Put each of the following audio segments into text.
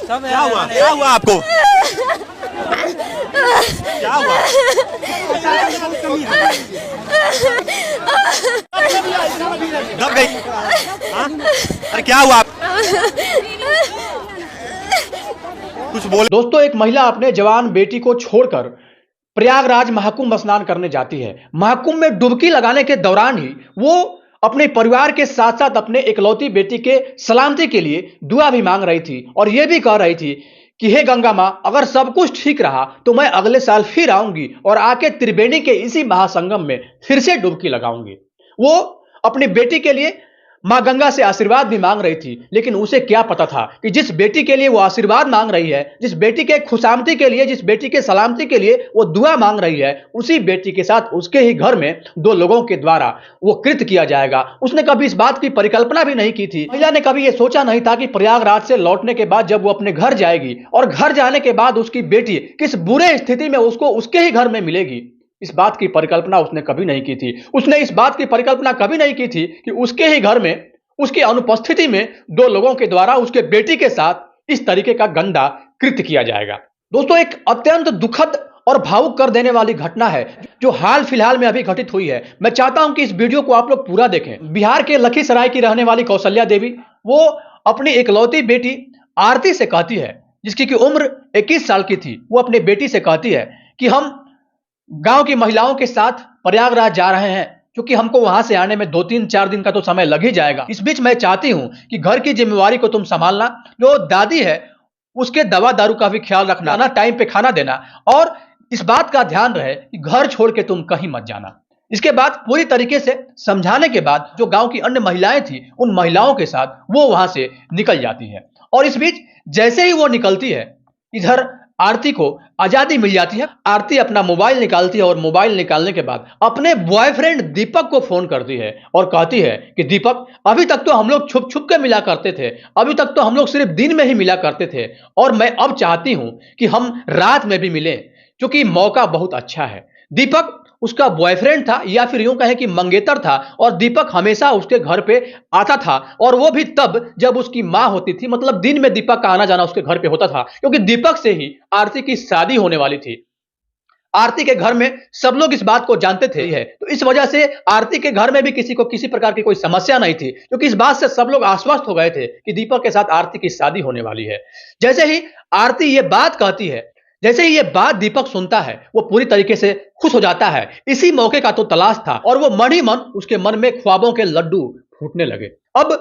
क्या हुआ आपको? क्या हुआ? दब गई? हाँ? अरे क्या हुआ? कुछ बोले? दोस्तों, एक महिला अपने जवान बेटी को छोड़कर प्रयागराज महाकुंभ स्नान करने जाती है। महाकुंभ में डुबकी लगाने के दौरान ही वो अपने परिवार के साथ साथ अपने इकलौती बेटी के सलामती के लिए दुआ भी मांग रही थी और यह भी कह रही थी कि हे गंगा मां, अगर सब कुछ ठीक रहा तो मैं अगले साल फिर आऊंगी और आके त्रिवेणी के इसी महासंगम में फिर से डुबकी लगाऊंगी। वो अपनी बेटी के लिए मां गंगा से आशीर्वाद भी मांग रही थी, लेकिन उसे क्या पता था कि जिस बेटी के लिए वो आशीर्वाद मांग रही है, जिस बेटी के खुशामती के लिए, जिस बेटी के सलामती के लिए वो दुआ मांग रही है, उसी बेटी के साथ उसके ही घर में दो लोगों के द्वारा वो कृत्य किया जाएगा। उसने कभी इस बात की परिकल्पना भी नहीं की थी। महिला ने कभी ये सोचा नहीं था कि प्रयागराज से लौटने के बाद जब वो अपने घर जाएगी और घर जाने के बाद उसकी बेटी किस बुरे स्थिति में उसको उसके ही घर में मिलेगी, इस बात की परिकल्पना उसने कभी नहीं की थी। उसने इस बात की परिकल्पना कभी नहीं की थी कि उसके ही घर में उसकी अनुपस्थिति में दो लोगों के द्वारा उसके बेटी के साथ इस तरीके का गंदा कृत्य किया जाएगा। दोस्तों, एक अत्यंत दुखद और भावुक कर देने वाली घटना है जो हाल फिलहाल में अभी घटित हुई है। मैं चाहता हूं कि इस वीडियो को आप लोग पूरा देखें। बिहार के लखीसराय की रहने वाली कौशल्या देवी, वो अपनी इकलौती बेटी आरती से कहती है, जिसकी की उम्र 21 साल की थी। वो अपनी बेटी से कहती है कि हम गांव की महिलाओं के साथ प्रयागराज जा रहे हैं, क्योंकि हमको वहां से आने में 2-3-4 दिन का तो समय लग ही जाएगा। इस बीच मैं चाहती हूं कि घर की जिम्मेवारी को तुम संभालना, जो दादी है उसके दवा दारू का भी ख्याल रखना, ना टाइम पे खाना देना, और इस बात का ध्यान रहे कि घर छोड़ के तुम कहीं मत जाना। इसके बाद पूरी तरीके से समझाने के बाद जो गांव की अन्य महिलाएं थी, उन महिलाओं के साथ वो वहां से निकल जाती है। और इस बीच जैसे ही वो निकलती है, इधर आरती को आजादी मिल जाती है। आरती अपना मोबाइल निकालती है और मोबाइल निकालने के बाद अपने बॉयफ्रेंड दीपक को फोन करती है और कहती है कि दीपक, अभी तक तो हम लोग छुप छुप के मिला करते थे, अभी तक तो हम लोग सिर्फ दिन में ही मिला करते थे, और मैं अब चाहती हूं कि हम रात में भी मिलें, क्योंकि मौका बहुत अच्छा है। दीपक उसका बॉयफ्रेंड था, या फिर यूं कहें कि मंगेतर था, और दीपक हमेशा उसके घर पे आता था, और वो भी तब जब उसकी मां होती थी। मतलब दिन में दीपक का आना जाना उसके घर पे होता था, क्योंकि दीपक से ही आरती की शादी होने वाली थी। आरती के घर में सब लोग इस बात को जानते थे है, तो इस वजह से आरती के घर में भी किसी को किसी प्रकार की कोई समस्या नहीं थी, क्योंकि इस बात से सब लोग आश्वस्त हो गए थे कि दीपक के साथ आरती की शादी होने वाली है। जैसे ही आरती ये बात कहती है, जैसे ही ये बात दीपक सुनता है, वो पूरी तरीके से खुश हो जाता है। इसी मौके का तो तलाश था, और वो मन ही मन उसके मन में ख्वाबों के लड्डू फूटने लगे। अब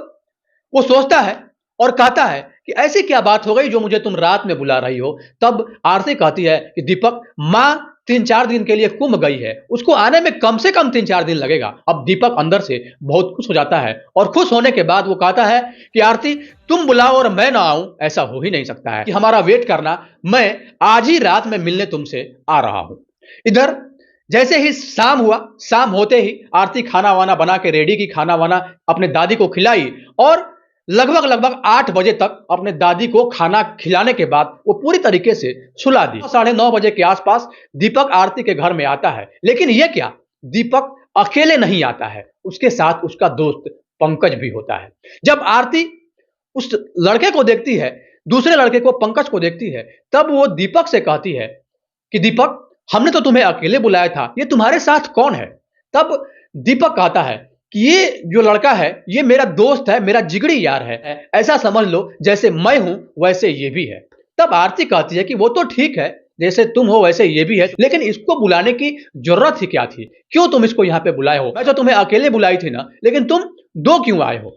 वो सोचता है और कहता है कि ऐसी क्या बात हो गई जो मुझे तुम रात में बुला रही हो। तब आरती कहती है कि दीपक, मां 3-4 दिन के लिए कुंभ गई है, उसको आने में कम से कम 3-4 दिन लगेगा। अब दीपक अंदर से बहुत खुश हो जाता है, और खुश होने के बाद वो कहता है कि आरती, तुम बुलाओ और मैं ना आऊं, ऐसा हो ही नहीं सकता है, कि हमारा वेट करना, मैं आज ही रात में मिलने तुमसे आ रहा हूं। इधर जैसे ही शाम हुआ, शाम होते ही आरती खाना वाना बना के रेडी की, खाना वाना अपने दादी को खिलाई, और लगभग 8 बजे तक अपने दादी को खाना खिलाने के बाद वो पूरी तरीके से सुला दी। 9:30 बजे के आसपास दीपक आरती के घर में आता है, लेकिन यह क्या, दीपक अकेले नहीं आता है, उसके साथ उसका दोस्त पंकज भी होता है। जब आरती उस लड़के को देखती है, दूसरे लड़के को, पंकज को देखती है, तब वो दीपक से कहती है कि दीपक, हमने तो तुम्हें अकेले बुलाया था, ये तुम्हारे साथ कौन है। तब दीपक कहता है कि ये जो लड़का है, ये मेरा दोस्त है, मेरा जिगरी यार है, ऐसा समझ लो जैसे मैं हूं वैसे ये भी है। तब आरती कहती है कि वो तो ठीक है, जैसे तुम हो वैसे ये भी है, लेकिन इसको बुलाने की जरूरत ही क्या थी, क्यों तुम इसको यहां पे बुलाए हो, मैं तो तुम्हें अकेले बुलाई थी ना, लेकिन तुम दो क्यों आए हो।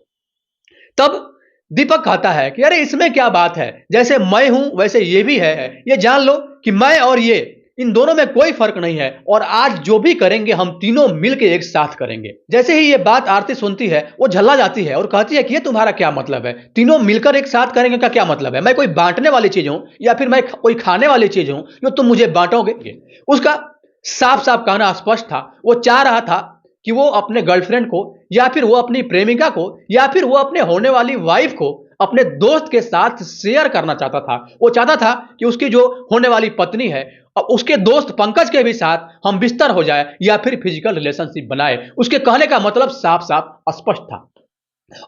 तब दीपक कहता है कि अरे इसमें क्या बात है, जैसे मैं हूं वैसे ये भी है, ये जान लो कि मैं और ये, इन दोनों में कोई फर्क नहीं है, और आज जो भी करेंगे हम तीनों मिलकर एक साथ करेंगे। जैसे ही ये बात आरती सुनती है, वो झल्ला जाती है और कहती है कि ये तुम्हारा क्या मतलब है, तीनों मिलकर एक साथ करेंगे का क्या मतलब है, मैं कोई बांटने वाली चीज हूं, या फिर मैं कोई खाने वाली चीज हूं जो तुम मुझे बांटोगे। उसका साफ साफ कहना स्पष्ट था, वो चाह रहा था कि वो अपने गर्लफ्रेंड को, या फिर वो अपनी प्रेमिका को, या फिर वो अपने होने वाली वाइफ को अपने दोस्त के साथ शेयर करना चाहता था। वो चाहता था कि उसकी जो होने वाली पत्नी है, अब उसके दोस्त पंकज के भी साथ हम बिस्तर हो जाए, या फिर फिजिकल रिलेशनशिप बनाए। उसके कहने का मतलब साफ साफ स्पष्ट था।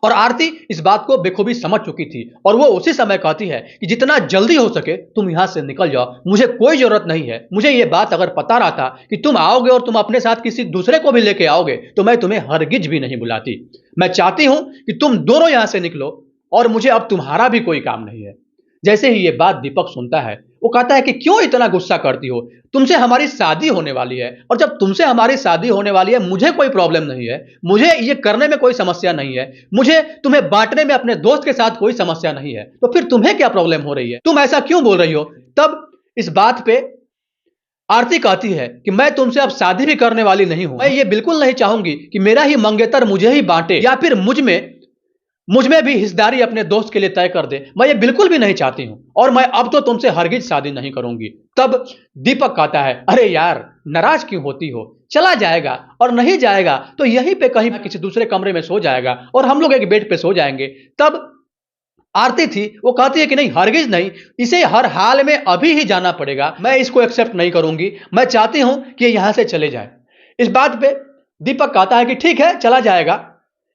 और आरती इस बात को बेखूबी समझ चुकी थी और वो उसी समय कहती है कि जितना जल्दी हो सके तुम यहां से निकल जाओ, मुझे कोई जरूरत नहीं है। मुझे ये बात अगर पता रहा था कि तुम आओगे और तुम अपने साथ किसी दूसरे को भी लेके आओगे तो मैं तुम्हें हरगिज भी नहीं बुलाती। मैं चाहती हूं कि तुम दोनों यहां से निकलो और मुझे अब तुम्हारा भी कोई काम नहीं है। जैसे ही ये बात दीपक सुनता है वो कहता है कि क्यों इतना गुस्सा करती हो, तुमसे हमारी शादी होने वाली है और जब तुमसे हमारी शादी होने वाली है मुझे कोई प्रॉब्लम नहीं है, मुझे ये करने में कोई समस्या नहीं है, मुझे तुम्हें बांटने में अपने दोस्त के साथ कोई समस्या नहीं है, तो फिर तुम्हें क्या प्रॉब्लम हो रही है, तुम ऐसा क्यों बोल रही हो। तब इस बात पे आरती कहती है कि मैं तुमसे अब शादी भी करने वाली नहीं हूं, मैं ये बिल्कुल नहीं चाहूंगी कि मेरा ही मंगेतर मुझे ही बांटे या फिर मुझ में भी हिस्सेदारी अपने दोस्त के लिए तय कर दे, मैं ये बिल्कुल भी नहीं चाहती हूं और मैं अब तो तुमसे हरगिज शादी नहीं करूंगी। तब दीपक कहता है, अरे यार नाराज क्यों होती हो, चला जाएगा और नहीं जाएगा तो यहीं पे कहीं किसी दूसरे कमरे में सो जाएगा और हम लोग एक बेड पे सो जाएंगे। तब आरती थी वो कहती है कि नहीं, हरगिज नहीं, इसे हर हाल में अभी ही जाना पड़ेगा, मैं इसको एक्सेप्ट नहीं करूंगी, मैं चाहती हूं कि ये यहां से चले जाए। इस बात पे दीपक कहता है कि ठीक है चला जाएगा,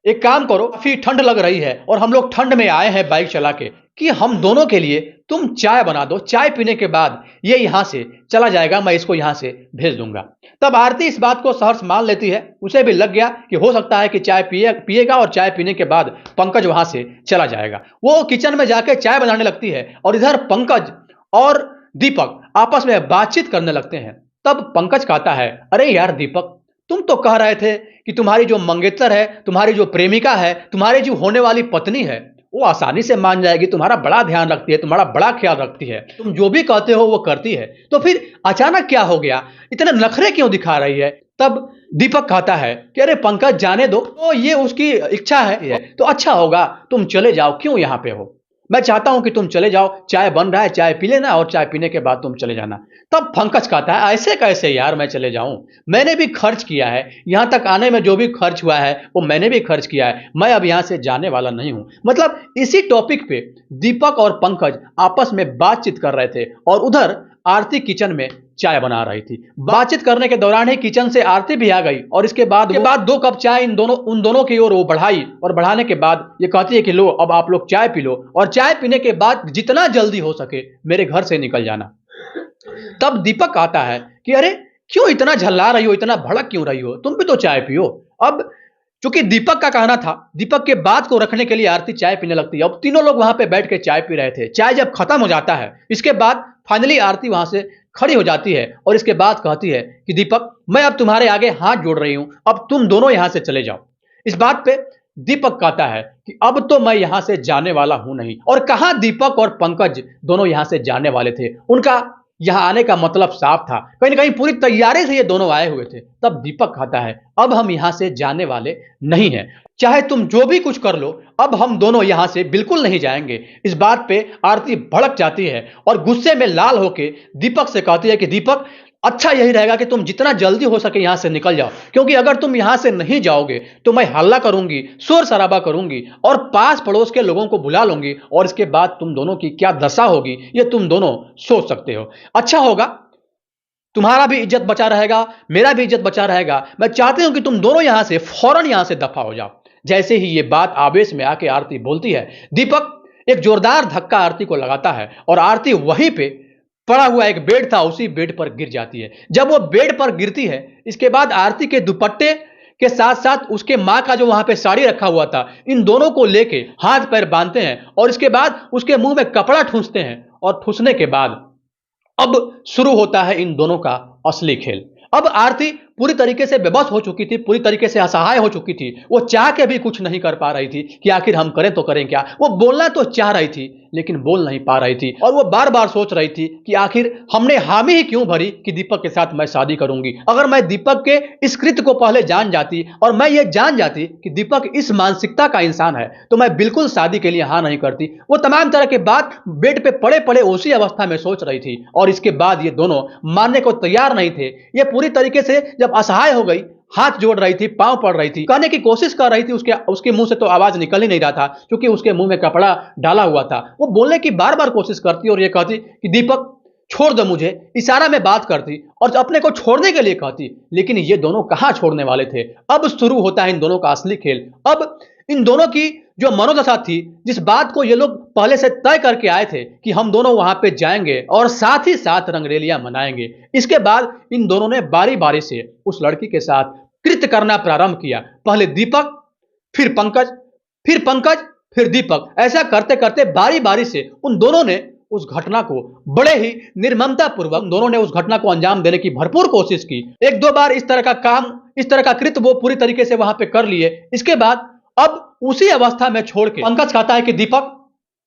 एक काम करो, काफी ठंड लग रही है और हम लोग ठंड में आए हैं बाइक चला के, कि हम दोनों के लिए तुम चाय बना दो, चाय पीने के बाद ये यहां से चला जाएगा, मैं इसको यहां से भेज दूंगा। तब आरती इस बात को सहर्ष मान लेती है, उसे भी लग गया कि हो सकता है कि चाय पिएगा और चाय पीने के बाद पंकज वहां से चला जाएगा। वो किचन में जाके चाय बनाने लगती है और इधर पंकज और दीपक आपस में बातचीत करने लगते हैं। तब पंकज कहता है, अरे यार दीपक, तुम तो कह रहे थे कि तुम्हारी जो मंगेतर है, तुम्हारी जो प्रेमिका है, तुम्हारी जो होने वाली पत्नी है, वो आसानी से मान जाएगी, तुम्हारा बड़ा ध्यान रखती है, तुम्हारा बड़ा ख्याल रखती है, तुम जो भी कहते हो वो करती है, तो फिर अचानक क्या हो गया, इतने नखरे क्यों दिखा रही है। तब दीपक कहता है कि अरे पंकज जाने दो, तो ये उसकी इच्छा है तो अच्छा होगा तुम चले जाओ, क्यों यहां पे हो, मैं चाहता हूं कि तुम चले जाओ, चाय बन रहा है, चाय पी लेना और चाय पीने के बाद तुम चले जाना। तब पंकज कहता है, ऐसे कैसे यार मैं चले जाऊं, मैंने भी खर्च किया है, यहां तक आने में जो भी खर्च हुआ है वो मैंने भी खर्च किया है, मैं अब यहां से जाने वाला नहीं हूं। मतलब इसी टॉपिक पे दीपक और पंकज आपस में बातचीत कर रहे थे और उधर आरती किचन में चाय बना रही थी। बातचीत करने के दौरान ही किचन से आरती भी आ गई और इसके बाद 2 कप चाय उन दोनों की ओर वो बढ़ाई और बढ़ाने के बाद ये कहती है कि लो अब आप लोग चाय पी लो और चाय पीने के बाद जितना जल्दी हो सके मेरे घर से निकल जाना। तब दीपक आता है कि अरे क्यों इतना झल्ला रही हो, इतना भड़क क्यों रही हो, तुम भी तो चाय पियो। अब चूंकि दीपक का कहना था, दीपक के बात को रखने के लिए आरती चाय पीने लगती है। अब तीनों लोग वहां पे बैठ के चाय पी रहे थे। चाय जब खत्म हो जाता है इसके बाद फाइनली आरती वहां से खड़ी हो जाती है और इसके बाद कहती है कि दीपक, मैं अब तुम्हारे आगे हाथ जोड़ रही हूं, अब तुम दोनों यहां से चले जाओ। इस बात पे दीपक कहता है कि अब तो मैं यहां से जाने वाला हूं नहीं। और कहां दीपक और पंकज दोनों यहां से जाने वाले थे, उनका यहां आने का मतलब साफ था, कहीं ना कहीं पूरी तैयारी से ये दोनों आए हुए थे। तब दीपक कहता है, अब हम यहां से जाने वाले नहीं हैं, चाहे तुम जो भी कुछ कर लो, अब हम दोनों यहां से बिल्कुल नहीं जाएंगे। इस बात पे आरती भड़क जाती है और गुस्से में लाल होकर दीपक से कहती है कि दीपक, अच्छा यही रहेगा कि तुम जितना जल्दी हो सके यहां से निकल जाओ, क्योंकि अगर तुम यहां से नहीं जाओगे तो मैं हल्ला करूंगी, शोर शराबा करूंगी और पास पड़ोस के लोगों को बुला लूंगी और इसके बाद तुम दोनों की क्या दशा होगी ये तुम दोनों सोच सकते हो। अच्छा होगा, तुम्हारा भी इज्जत बचा रहेगा, मेरा भी इज्जत बचा रहेगा। मैं चाहती हूं कि तुम दोनों यहां से फौरन यहां से दफा हो जाओ। जैसे ही ये बात आवेश में आके आरती बोलती है, दीपक एक जोरदार धक्का आरती को लगाता है और आरती वहीं पे पड़ा हुआ एक बेड था उसी बेड पर गिर जाती है। जब वो बेड पर गिरती है इसके बाद आरती के दुपट्टे के साथ साथ उसके मां का जो वहां पे साड़ी रखा हुआ था, इन दोनों को लेके हाथ पैर बांधते हैं और इसके बाद उसके मुंह में कपड़ा ठूंसते हैं और ठूंसने के बाद अब शुरू होता है इन दोनों का असली खेल। अब आरती पूरी तरीके से बेबस हो चुकी थी, पूरी तरीके से असहाय हो चुकी थी। वो चाह के भी कुछ नहीं कर पा रही थी कि आखिर हम करें तो करें क्या। वो बोलना तो चाह रही थी लेकिन बोल नहीं पा रही थी और वो बार बार सोच रही थी कि आखिर हमने हामी ही क्यों भरी कि दीपक के साथ मैं शादी करूंगी। अगर मैं दीपक के इस कृत्य को पहले जान जाती और मैं ये जान जाती कि दीपक इस मानसिकता का इंसान है तो मैं बिल्कुल शादी के लिए हाँ नहीं करती। वो तमाम तरह के बात बेड पे पड़े पड़े उसी अवस्था में सोच रही थी और इसके बाद ये दोनों मानने को तैयार नहीं थे। ये पूरी तरीके से जब असहाय हो गई, हाथ जोड़ रही थी, पांव पड़ रही थी, कहने की कोशिश कर रही थी, उसके मुंह से तो आवाज निकल ही नहीं रहा था क्योंकि उसके मुंह में कपड़ा डाला हुआ था। वो बोलने की बार बार कोशिश करती और ये कहती कि दीपक छोड़ दो मुझे, इशारा में बात करती और अपने को छोड़ने के लिए कहती, लेकिन ये दोनों कहां छोड़ने वाले थे। अब शुरू होता है इन दोनों का असली खेल। अब इन दोनों की जो मनोदशा थी, जिस बात को ये लोग पहले से तय करके आए थे कि हम दोनों वहां पे जाएंगे और साथ ही साथ रंगरेलियां मनाएंगे। इसके बाद इन दोनों ने बारी बारी से उस लड़की के साथ कृत्य करना प्रारंभ किया। पहले दीपक, फिर पंकज, फिर दीपक। ऐसा करते करते बारी बारी से उन दोनों ने उस घटना को बड़े ही निर्ममता पूर्वक दोनों ने उस घटना को अंजाम देने की भरपूर कोशिश की। एक दो बार इस तरह का काम, इस तरह का कृत्य वो पूरी तरीके से वहां पे कर लिए। इसके बाद अब उसी अवस्था में छोड़ के पंकज कहता है कि दीपक,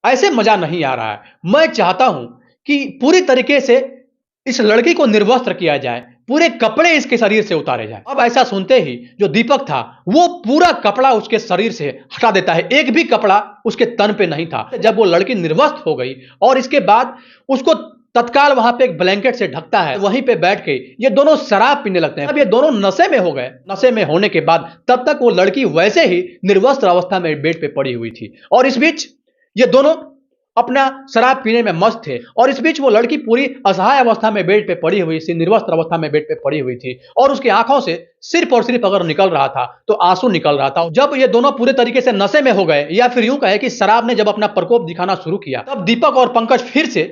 ऐसे मजा नहीं आ रहा है, मैं चाहता हूं कि पूरी तरीके से इस लड़की को निर्वस्त्र किया जाए, पूरे कपड़े इसके शरीर से उतारे जाए। अब ऐसा सुनते ही जो दीपक था वो पूरा कपड़ा उसके शरीर से हटा देता है, एक भी कपड़ा उसके तन पे नहीं था। जब वो लड़की निर्वस्त्र हो गई और इसके बाद उसको तत्काल वहां पे एक ब्लैंकेट से ढकता है, वहीं पे बैठ के ये दोनों शराब पीने लगते हैं। अब ये दोनों नशे में हो गए। नशे में होने के बाद तब तक वो लड़की वैसे ही निर्वस्त्र अवस्था में बेड पे पड़ी हुई थी और इस बीच ये दोनों अपना शराब पीने में मस्त थे और इस बीच वो लड़की पूरी असहाय अवस्था में बेड पे पड़ी हुई थी, निर्वस्त्र अवस्था में बेड पे पड़ी हुई थी और उसकी आंखों से सिर्फ और सिर्फ अगर निकल रहा था तो आंसू निकल रहा था। जब ये दोनों पूरे तरीके से नशे में हो गए, या फिर यूं कहे कि शराब ने जब अपना प्रकोप दिखाना शुरू किया, तब दीपक और पंकज फिर से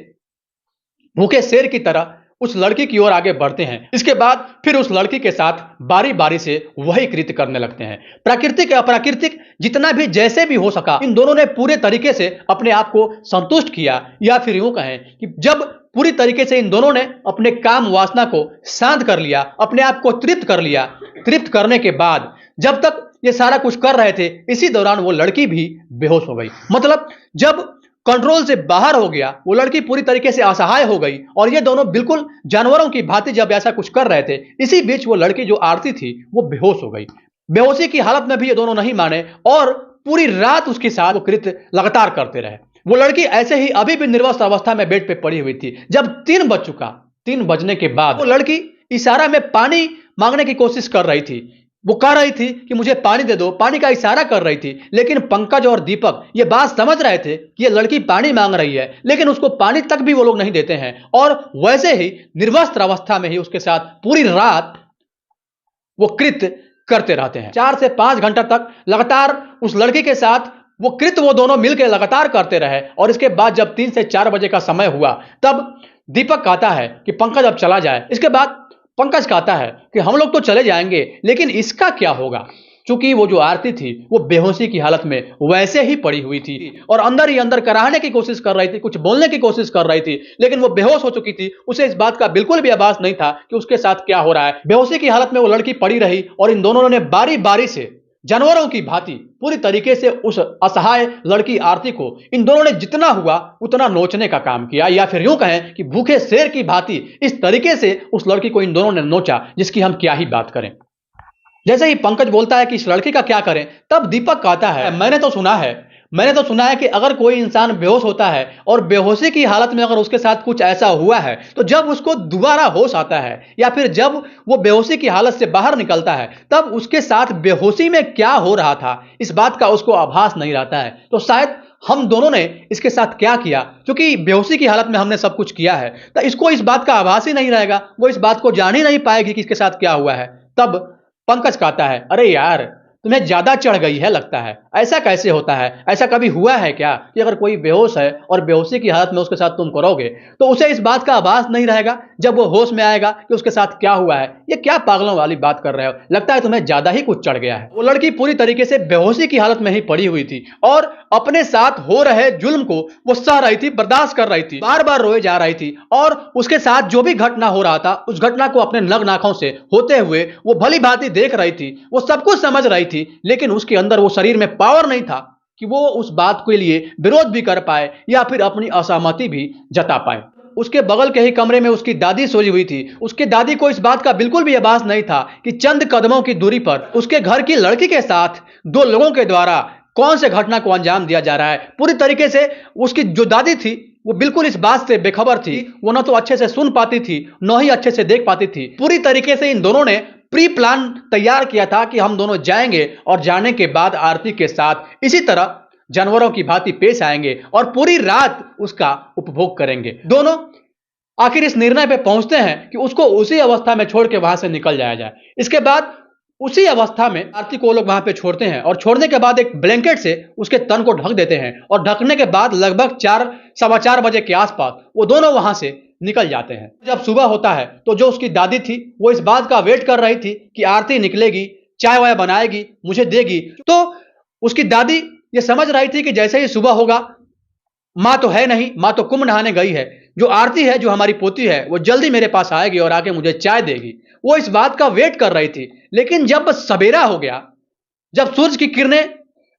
भूखे शेर की तरह उस लड़की की ओर आगे बढ़ते हैं। इसके बाद फिर उस लड़की के साथ बारी बारी से वही कृत्य करने लगते हैं। प्राकृतिक अप्राकृतिक जितना भी जैसे भी हो सका, इन दोनों ने पूरे तरीके से अपने आप को संतुष्ट किया, या फिर यूं कहें कि जब पूरी तरीके से इन दोनों ने अपने काम वासना को शांत कर लिया, अपने आप को तृप्त कर लिया, तृप्त करने के बाद जब तक ये सारा कुछ कर रहे थे, इसी दौरान वो लड़की भी बेहोश हो गई। मतलब जब कंट्रोल से बाहर हो गया, वो लड़की पूरी तरीके से असहाय हो गई और ये दोनों बिल्कुल जानवरों की भांति जब ऐसा कुछ कर रहे थे, इसी बीच वो लड़की जो आरती थी वो बेहोश हो गई। बेहोशी की हालत में भी ये दोनों नहीं माने और पूरी रात उसके साथ वो कृत्य लगातार करते रहे। वो लड़की ऐसे ही अभी भी निर्वस्त्र अवस्था में बेड पे पड़ी हुई थी। जब 3 बज चुका, 3 बजने के बाद वो लड़की इशारा में पानी मांगने की कोशिश कर रही थी। वो कह रही थी कि मुझे पानी दे दो, पानी का इशारा कर रही थी। लेकिन पंकज और दीपक ये बात समझ रहे थे कि ये लड़की पानी मांग रही है, लेकिन उसको पानी तक भी वो लोग नहीं देते हैं और वैसे ही निर्वस्त्र अवस्था में ही उसके साथ पूरी रात वो कृत्य करते रहते हैं। 4 से 5 घंटा तक लगातार उस लड़की के साथ वो कृत्य वो दोनों मिलकर लगातार करते रहे और इसके बाद जब 3 से 4 बजे का समय हुआ, तब दीपक कहता है कि पंकज अब चला जाए। इसके बाद पंकज कहता है कि हम लोग तो चले जाएंगे, लेकिन इसका क्या होगा, क्योंकि वो जो आरती थी वो बेहोशी की हालत में वैसे ही पड़ी हुई थी और अंदर ही अंदर कराहने की कोशिश कर रही थी, कुछ बोलने की कोशिश कर रही थी, लेकिन वो बेहोश हो चुकी थी। उसे इस बात का बिल्कुल भी आभास नहीं था कि उसके साथ क्या हो रहा है। बेहोशी की हालत में वो लड़की पड़ी रही और इन दोनों ने बारी बारी से जानवरों की भांति पूरी तरीके से उस असहाय लड़की आरती को इन दोनों ने जितना हुआ उतना नोचने का काम किया, या फिर यूं कहें कि भूखे शेर की भांति इस तरीके से उस लड़की को इन दोनों ने नोचा, जिसकी हम क्या ही बात करें। जैसे ही पंकज बोलता है कि इस लड़की का क्या करें, तब दीपक कहता है मैंने तो सुना है कि अगर कोई इंसान बेहोश होता है और बेहोशी की हालत में अगर उसके साथ कुछ ऐसा हुआ है, तो जब उसको दोबारा होश आता है या फिर जब वो बेहोशी की हालत से बाहर निकलता है, तब उसके साथ बेहोशी में क्या हो रहा था इस बात का उसको आभास नहीं रहता है। तो शायद हम दोनों ने इसके साथ क्या किया, क्योंकि बेहोशी की हालत में हमने सब कुछ किया है, तो इसको इस बात का आभास ही नहीं रहेगा, वो इस बात को जान ही नहीं पाएगी कि इसके साथ क्या हुआ है। तब पंकज कहता है अरे यार, तुम्हें ज्यादा चढ़ गई है लगता है, ऐसा कैसे होता है, ऐसा कभी हुआ है क्या कि अगर कोई बेहोश है और बेहोशी की हालत में उसके साथ तुम करोगे तो उसे इस बात का आभास नहीं रहेगा जब वो होश में आएगा कि उसके साथ क्या हुआ है। ये क्या पागलों वाली बात कर रहे हो, लगता है तुम्हें ज्यादा ही कुछ चढ़ गया है। वो लड़की पूरी तरीके से बेहोशी की हालत में ही पड़ी हुई थी और अपने साथ हो रहे जुल्म को वो सह रही थी, बर्दाश्त कर रही थी, बार बार रोए जा रही थी और उसके साथ जो भी घटना हो रहा था उस घटना को अपने नग्न आंखों से होते हुए वो भली भांति देख रही थी, वो सब कुछ समझ रही थी, लेकिन उसके अंदर वो शरीर में पावर नहीं था कि वो उस बात के लिए विरोध भी कर पाए या फिर अपनी असहमति भी जता पाए। उसके बगल के ही कमरे में उसकी दादी सोई हुई थी। उसकी दादी को इस बात का बिल्कुल भी आभास नहीं था कि चंद कदमों की दूरी पर उसके घर की लड़की के साथ 2 लोगों के द्वारा कौन से घटना को अंजाम दिया जा रहा है। पूरी तरीके से उसकी जो दादी थी वो बिल्कुल इस बात से बेखबर थी, वो न तो अच्छे से सुन पाती थी न ही अच्छे से देख पाती थी। पूरी तरीके से इन दोनों ने प्री प्लान तैयार किया था कि हम दोनों जाएंगे और जाने के बाद आरती के साथ इसी तरह जानवरों की भांति पेश आएंगे और पूरी रात उसका उपभोग करेंगे। दोनों आखिर इस निर्णय पे पहुंचते हैं कि उसको उसी अवस्था में छोड़ के वहां से निकल जाया जाए। इसके बाद उसी अवस्था में आरती को वो लोग वहां पे छोड़ते हैं और छोड़ने के बाद एक ब्लैंकेट से उसके तन को ढक देते हैं और ढकने के बाद लगभग 4 सवा 4 बजे के आसपास वो दोनों वहां से निकल जाते हैं। जब सुबह होता है तो जो उसकी दादी थी वो इस बात का वेट कर रही थी कि आरती निकलेगी, चाय वाय बनाएगी, मुझे देगी। तो उसकी दादी ये समझ रही थी कि जैसे ही सुबह होगा, माँ तो है नहीं, माँ तो कुंभ नहाने गई है, जो आरती है, जो हमारी पोती है, वो जल्दी मेरे पास आएगी और आके मुझे चाय देगी। वो इस बात का वेट कर रही थी। लेकिन जब सवेरा हो गया, जब सूरज की किरणें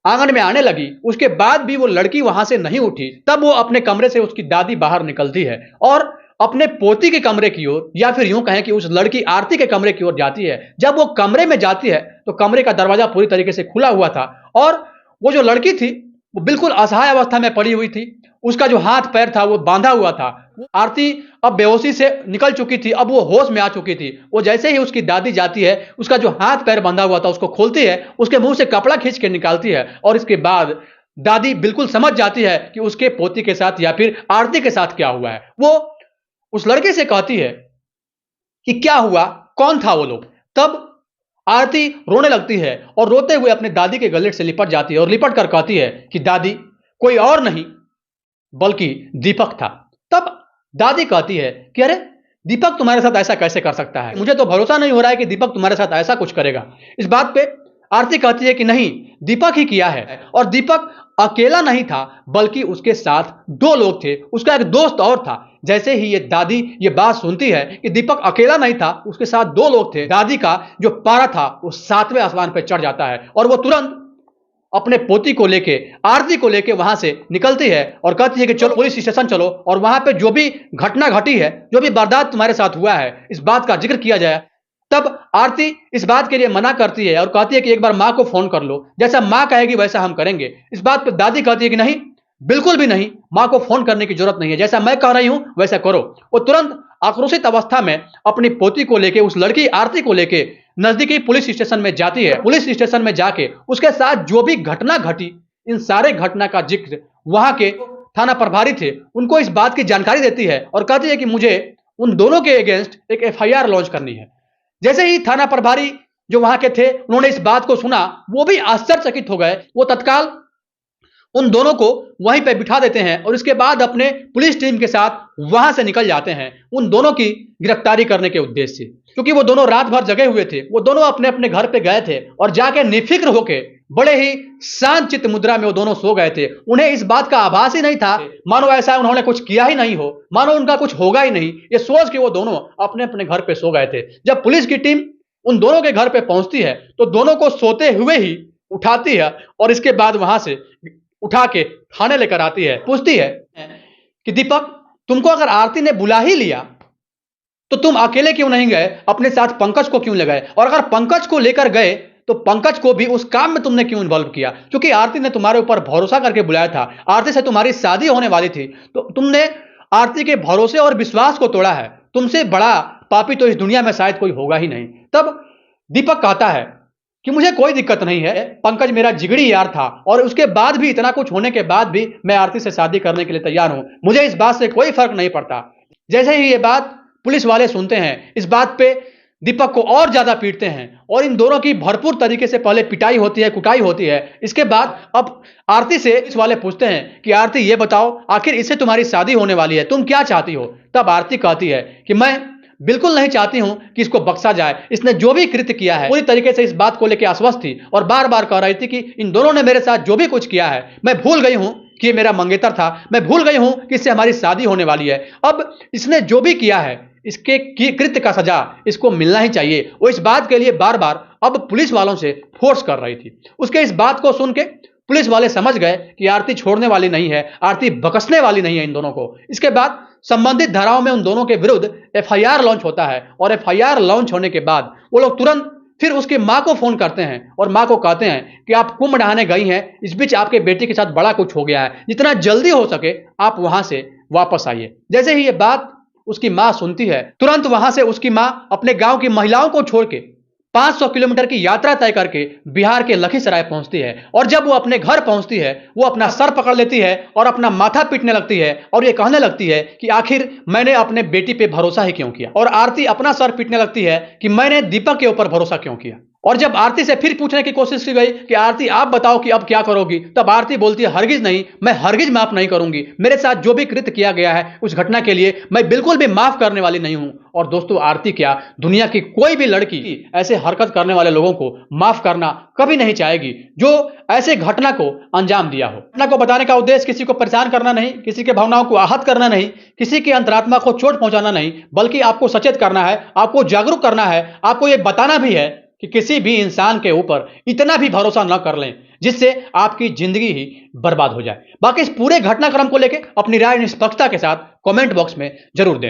आंगन में आने लगी, उसके बाद भी वो लड़की वहां से नहीं उठी। तब वो अपने कमरे से उसकी दादी बाहर निकलती है और अपने पोती के कमरे की ओर, या फिर यूं कहें कि उस लड़की आरती के कमरे की ओर जाती है। जब वो कमरे में जाती है तो कमरे का दरवाजा पूरी तरीके से खुला हुआ था और वो जो लड़की थी वो बिल्कुल असहाय अवस्था में पड़ी हुई थी। उसका जो हाथ पैर था वो बांधा हुआ था। आरती अब बेहोशी से निकल चुकी थी, अब वो होश में आ चुकी थी। वो जैसे ही उसकी दादी जाती है, उसका जो हाथ पैर बंधा हुआ था उसको खोलती है, उसके मुंह से कपड़ा खींच के निकालती है और इसके बाद दादी बिल्कुल समझ जाती है कि उसके पोती के साथ या फिर आरती के साथ क्या हुआ है। वो उस लड़के से कहती है कि क्या हुआ, कौन था वो लोग। तब आरती रोने लगती है और रोते हुए अपने दादी के गले से लिपट जाती है और लिपट कर कहती है कि दादी, कोई और नहीं बल्कि दीपक था। तब दादी कहती है कि अरे दीपक तुम्हारे साथ ऐसा कैसे कर सकता है, मुझे तो भरोसा नहीं हो रहा है कि दीपक तुम्हारे साथ ऐसा कुछ करेगा। इस बात पे आरती कहती है कि नहीं, दीपक ही किया है और दीपक अकेला नहीं था बल्कि उसके साथ 2 लोग थे, उसका एक दोस्त और था। जैसे ही ये दादी ये बात सुनती है कि दीपक अकेला नहीं था, उसके साथ 2 लोग थे, दादी का जो पारा था वो 7वें आसमान पे चढ़ जाता है और वो तुरंत अपने पोती को लेके, आरती को लेके वहां से निकलती है और कहती है कि चलो पुलिस स्टेशन चलो और वहां पे जो भी घटना घटी है, जो भी वारदात तुम्हारे साथ हुआ है, इस बात का जिक्र किया जाए। तब आरती इस बात के लिए मना करती है और कहती है कि एक बार मां को फोन कर लो, जैसा मां कहेगी वैसा हम करेंगे। इस बात पर दादी कहती है कि नहीं, बिल्कुल भी नहीं, मां को फोन करने की जरूरत नहीं है, जैसा मैं कह रही हूं वैसा करो। वो तुरंत आक्रोशित अवस्था में अपनी पोती को लेके, उस लड़की आरती को लेके नजदीकी पुलिस स्टेशन में जाती है। पुलिस स्टेशन में जाके उसके साथ जो भी घटना घटी, इन सारे घटना का जिक्र वहां के थाना प्रभारी थे उनको इस बात की जानकारी देती है और कहती है कि मुझे उन दोनों के अगेंस्ट एक FIR लॉन्च करनी है। जैसे ही थाना प्रभारी जो वहां के थे उन्होंने इस बात को सुना, वो भी आश्चर्यचकित हो गए। वो तत्काल उन दोनों को वहीं पे बिठा देते हैं और इसके बाद अपने पुलिस टीम के साथ वहां से निकल जाते हैं उन दोनों की गिरफ्तारी करने के उद्देश्य से। क्योंकि वो दोनों रात भर जगे हुए थे, वो दोनों अपने अपने घर पे गए थे और जाके निफिक्र होके बड़े ही शांत चित्त मुद्रा में वो दोनों सो गए थे। उन्हें इस बात का आभास ही नहीं था, मानो ऐसा उन्होंने कुछ किया ही नहीं हो, मानो उनका कुछ होगा ही नहीं, ये सोच के वो दोनों अपने अपने घर पे सो गए थे। जब पुलिस की टीम उन दोनों के घर पे पहुंचती है तो दोनों को सोते हुए ही उठाती है और इसके बाद वहां से उठा के थाने लेकर आती है। पूछती है कि दीपक, तुमको अगर आरती ने बुला ही लिया तो तुम अकेले क्यों नहीं गए, अपने साथ पंकज को क्यों ले गए, और अगर पंकज को लेकर गए तो पंकज को भी उस काम में तुमने क्यों इन्वॉल्व किया। क्योंकि आरती ने तुम्हारे ऊपर भरोसा करके बुलाया था, आरती से तुम्हारी शादी होने वाली थी, तो तुमने आरती के भरोसे और विश्वास को तोड़ा है। तुमसे बड़ा पापी तो इस दुनिया में शायद कोई होगा ही नहीं। तब दीपक कहता है कि मुझे कोई दिक्कत नहीं है, पंकज मेरा जिगरी यार था और उसके बाद भी, इतना कुछ होने के बाद भी मैं आरती से शादी करने के लिए तैयार हूं, मुझे इस बात से कोई फर्क नहीं पड़ता। जैसे ही ये बात पुलिस वाले सुनते हैं, इस बात पे दीपक को और ज्यादा पीटते हैं और इन दोनों की भरपूर तरीके से पहले पिटाई होती है, कुटाई होती है। इसके बाद अब आरती से पुलिस वाले पूछते हैं कि आरती ये बताओ, आखिर इससे तुम्हारी शादी होने वाली है, तुम क्या चाहती हो। तब आरती कहती है कि मैं बिल्कुल नहीं चाहती हूं कि इसको बख्शा जाए, इसने जो भी कृत्य किया है पूरी तरीके से इस बात को लेकर आश्वस्त थी और बार बार कह रही थी कि इन दोनों ने मेरे साथ जो भी कुछ किया है, मैं भूल गई हूं कि ये मेरा मंगेतर था, मैं भूल गई हूं कि इससे हमारी शादी होने वाली है। अब इसने जो भी किया है, इसके कृत्य का सजा इसको मिलना ही चाहिए। वो इस बात के लिए बार बार अब पुलिस वालों से फोर्स कर रही थी। उसके इस बात को सुन के पुलिस वाले समझ गए कि आरती छोड़ने वाली नहीं है, आरती बकसने वाली नहीं है इन दोनों को। इसके बाद संबंधित धाराओं में उन दोनों के विरुद्ध FIR लॉन्च होता है और FIR लॉन्च होने के बाद वो लोग तुरंत फिर उसकी मां को फोन करते हैं और मां को कहते हैं कि आप कुंभ नहाने गई हैं, इस बीच आपके बेटे के साथ बड़ा कुछ हो गया है, जितना जल्दी हो सके आप वहां से वापस आइए। जैसे ही ये बात उसकी मां सुनती है, तुरंत वहां से उसकी मां अपने गांव की महिलाओं को छोड़ के 500 किलोमीटर की यात्रा तय करके बिहार के लखीसराय पहुंचती है और जब वो अपने घर पहुंचती है, वो अपना सर पकड़ लेती है और अपना माथा पीटने लगती है और ये कहने लगती है कि आखिर मैंने अपने बेटी पे भरोसा ही क्यों किया। और आरती अपना सर पीटने लगती है कि मैंने दीपक के ऊपर भरोसा क्यों किया। और जब आरती से फिर पूछने की कोशिश की गई कि आरती आप बताओ कि अब क्या करोगी, तब आरती बोलती है हरगिज नहीं, मैं हरगिज माफ नहीं करूंगी। मेरे साथ जो भी कृत्य किया गया है उस घटना के लिए मैं बिल्कुल भी माफ करने वाली नहीं हूं। और दोस्तों, आरती क्या, दुनिया की कोई भी लड़की ऐसे हरकत करने वाले लोगों को माफ करना कभी नहीं चाहेगी जो ऐसे घटना को अंजाम दिया हो। घटना को बताने का उद्देश्य किसी को परेशान करना नहीं, किसी के भावनाओं को आहत करना नहीं, किसी की अंतरात्मा को चोट पहुंचाना नहीं, बल्कि आपको सचेत करना है, आपको जागरूक करना है, आपको यह बताना भी है कि किसी भी इंसान के ऊपर इतना भी भरोसा न कर लें जिससे आपकी जिंदगी ही बर्बाद हो जाए। बाकी इस पूरे घटनाक्रम को लेकर अपनी राय निष्पक्षता के साथ कमेंट बॉक्स में जरूर दें।